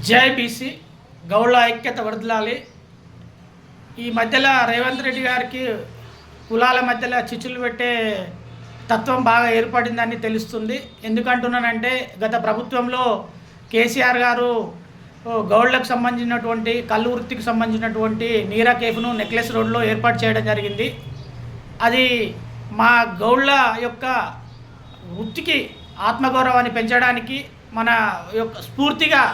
జై బీసీ గౌళ్ళ ఐక్యత వర్ధిల్లాలి. ఈ మధ్యలో రేవంత్ రెడ్డి గారికి కులాల మధ్యలో చిచ్చులు పెట్టే తత్వం బాగా ఏర్పడిందని తెలుస్తుంది. ఎందుకంటున్నానంటే గత ప్రభుత్వంలో కేసీఆర్ గారు గౌళ్ళకు సంబంధించినటువంటి కళ్ళు వృత్తికి సంబంధించినటువంటి నీరా కేఫ్ను నెక్లెస్ రోడ్లో ఏర్పాటు చేయడం జరిగింది. అది మా గౌళ్ళ యొక్క వృత్తికి ఆత్మగౌరవాన్ని పెంచడానికి మన యొక్క స్ఫూర్తిగా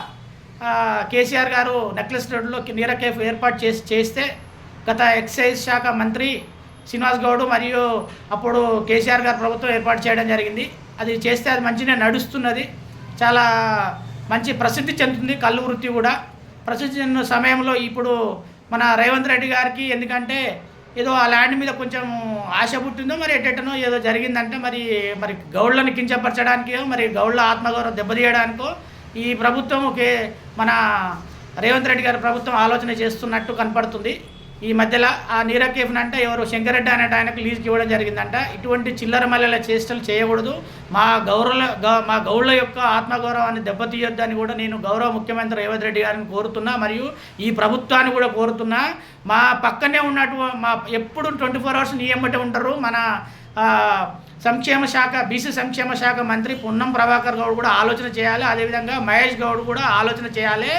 కేసీఆర్ గారు నెక్లెస్ రోడ్లో నీరా కేఫ్ ఏర్పాటు చేస్తే గత ఎక్సైజ్ శాఖ మంత్రి శ్రీనివాస్ గౌడ్ మరియు అప్పుడు కేసీఆర్ గారు ప్రభుత్వం ఏర్పాటు చేయడం జరిగింది. అది చేస్తే అది మంచిగా నడుస్తున్నది, చాలా మంచి ప్రసిద్ధి చెందుతుంది. కళ్ళు వృత్తి కూడా ప్రసిద్ధి చెందిన సమయంలో ఇప్పుడు మన రేవంత్ రెడ్డి గారికి ఎందుకంటే ఏదో ఆ ల్యాండ్ మీద కొంచెం ఆశ పుట్టిందో మరి ఎటెటనో ఏదో జరిగిందంటే మరి గౌళ్ళని కించపరచడానికో మరి గౌళ్ళ ఆత్మగౌరవం దెబ్బతీయడానికో ఈ ప్రభుత్వం మన రేవంత్ రెడ్డి గారి ప్రభుత్వం ఆలోచన చేస్తున్నట్టు కనపడుతుంది. ఈ మధ్యలో ఆ నీరా కేఫ్ని అంటే ఎవరు శంకరెడ్డి అనేట ఆయనకు లీజ్కి ఇవ్వడం జరిగిందంట. ఇటువంటి చిల్లర మల్లెల చేష్టలు చేయకూడదు. మా గౌళ్ళ యొక్క ఆత్మగౌరవాన్ని దెబ్బతీయొద్దని కూడా నేను గౌరవ ముఖ్యమంత్రి రేవంత్ రెడ్డి గారిని కోరుతున్నా, మరియు ఈ ప్రభుత్వాన్ని కూడా కోరుతున్నా. మా పక్కనే మా ఎప్పుడు 24 hours నీ ఎమ్మటే ఉంటారు మన సంక్షేమ శాఖ బీసీ సంక్షేమ శాఖ మంత్రి పొన్నం ప్రభాకర్ గౌడ్ కూడా ఆలోచన చేయాలి. అదేవిధంగా మహేష్ గౌడ్ కూడా ఆలోచన చేయాలి.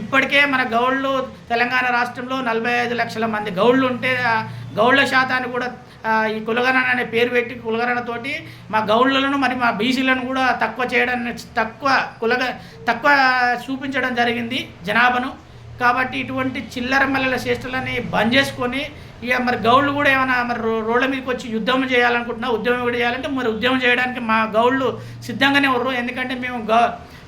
ఇప్పటికే మన గౌళ్ళు తెలంగాణ రాష్ట్రంలో 45 లక్షల మంది గౌళ్ళు ఉంటే గౌళ్ళ శాతాన్ని కూడా ఈ కులగణన అనే పేరు పెట్టి కులగణనతోటి మా గౌళ్ళను మరి మా బీసీలను కూడా తక్కువ చూపించడం జరిగింది జనాభాను. కాబట్టి ఇటువంటి చిల్లర మల్లెల చేష్టలని బంద్ చేసుకొని ఇక మరి గౌళ్ళు కూడా ఏమైనా మరి రోడ్ల మీదకి వచ్చి యుద్ధం చేయాలనుకుంటున్నా, ఉద్యమం కూడా చేయాలంటే మరి ఉద్యమం చేయడానికి మా గౌళ్ళు సిద్ధంగానే ఉర్రు. ఎందుకంటే మేము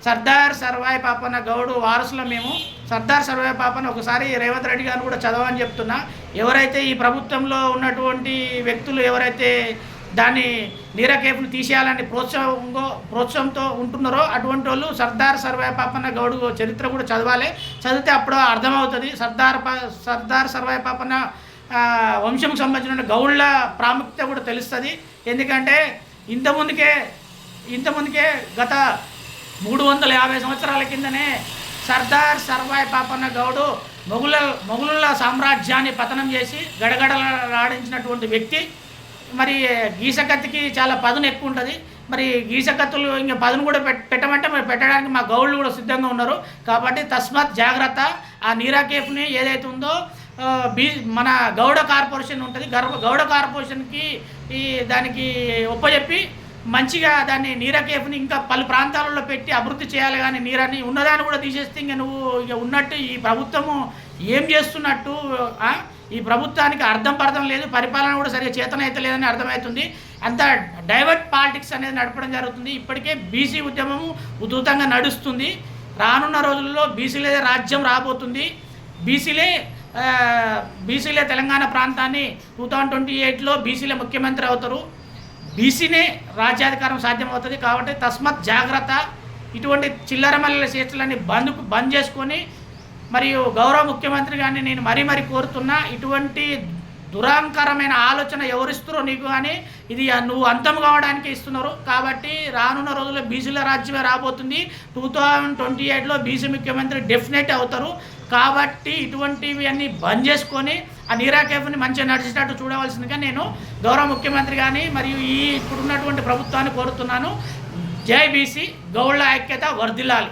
సర్దార్ సర్వాయి పాపన్న గౌడు వారసులో మేము. సర్దార్ సర్వాయి పాపన్న ఒకసారి రేవంత్ రెడ్డి గారిని కూడా చదవని చెప్తున్నా. ఎవరైతే ఈ ప్రభుత్వంలో ఉన్నటువంటి వ్యక్తులు ఎవరైతే దాన్ని నీరా కేఫ్ను తీసేయాలని ప్రోత్సాహంతో ఉంటున్నారో అటువంటి వాళ్ళు సర్దార్ సర్వాయి పాపన్న గౌడు చరిత్ర కూడా చదవాలి. చదివితే అప్పుడు అర్థమవుతుంది సర్దార్ సర్వాయి పాపన్న వంశంకు సంబంధించిన గౌళ్ళ ప్రాముఖ్యత కూడా తెలుస్తుంది. ఎందుకంటే ఇంతముందుకే గత 350 సంవత్సరాల కిందనే సర్దార్ సర్వాయి పాపన్న గౌడు మొఘలుల సామ్రాజ్యాన్ని పతనం చేసి గడగడలాడించినటువంటి వ్యక్తి. మరి గీసకత్తికి చాలా పదును ఎక్కువ ఉంటుంది. మరి గీసకత్తులు ఇంకా పదును కూడా పెట్టమంటే మరి పెట్టడానికి మా గౌళ్ళు కూడా సిద్ధంగా ఉన్నారు. కాబట్టి తస్మాత్ జాగ్రత్త. ఆ నీరా కేఫ్ని ఏదైతే ఉందో మన గౌడ కార్పొరేషన్ ఉంటుంది, గౌడ కార్పొరేషన్కి దానికి ఒప్పజెప్పి మంచిగా దాన్ని నీరా కేఫ్ని ఇంకా పలు ప్రాంతాలలో పెట్టి అభివృద్ధి చేయాలి. కానీ నీరాన్ని ఉన్నదాన్ని కూడా తీసేస్తే ఇంకా నువ్వు ఇక ఉన్నట్టు ఈ ప్రభుత్వము ఏం చేస్తున్నట్టు ఈ ప్రభుత్వానికి పర్థం లేదు, పరిపాలన కూడా సరిగా చేతనైతే లేదని అర్థమవుతుంది. అంత డైవర్ట్ పాలిటిక్స్ అనేది నడపడం జరుగుతుంది. ఇప్పటికే బీసీ ఉద్యమము ఉధృతంగా నడుస్తుంది. రానున్న రోజుల్లో బీసీలే రాజ్యం రాబోతుంది. బీసీలే తెలంగాణ ప్రాంతాన్ని 2028లో బీసీలే ముఖ్యమంత్రి అవుతారు. బీసీనే రాజ్యాధికారం సాధ్యమవుతుంది. కాబట్టి తస్మత్ జాగ్రత్త. ఇటువంటి చిల్లర మల్లెల చేష్టలన్నీ బంద్ చేసుకొని మరియు గౌరవ ముఖ్యమంత్రి గారిని నేను మరీ కోరుతున్నా. ఇటువంటి దురాంకరమైన ఆలోచన ఎవరిస్తున్నారో నీకు కానీ ఇది నువ్వు అంతం కావడానికి ఇస్తున్నారు. కాబట్టి రానున్న రోజుల్లో బీసీల రాజ్యమే రాబోతుంది. 2028లో బీసీ ముఖ్యమంత్రి డెఫినెట్ అవుతారు. కాబట్టి ఇటువంటివి అన్నీ బంద్ చేసుకొని ఆ నీరా కేఫ్ని మంచిగా నడిచేటట్టు చూడవలసిందిగా నేను గౌరవ ముఖ్యమంత్రి కానీ మరియు ఇప్పుడున్నటువంటి ప్రభుత్వాన్ని కోరుతున్నాను. జై బీసీ, గౌళ్ళ ఐక్యత వర్ధిల్లాలి.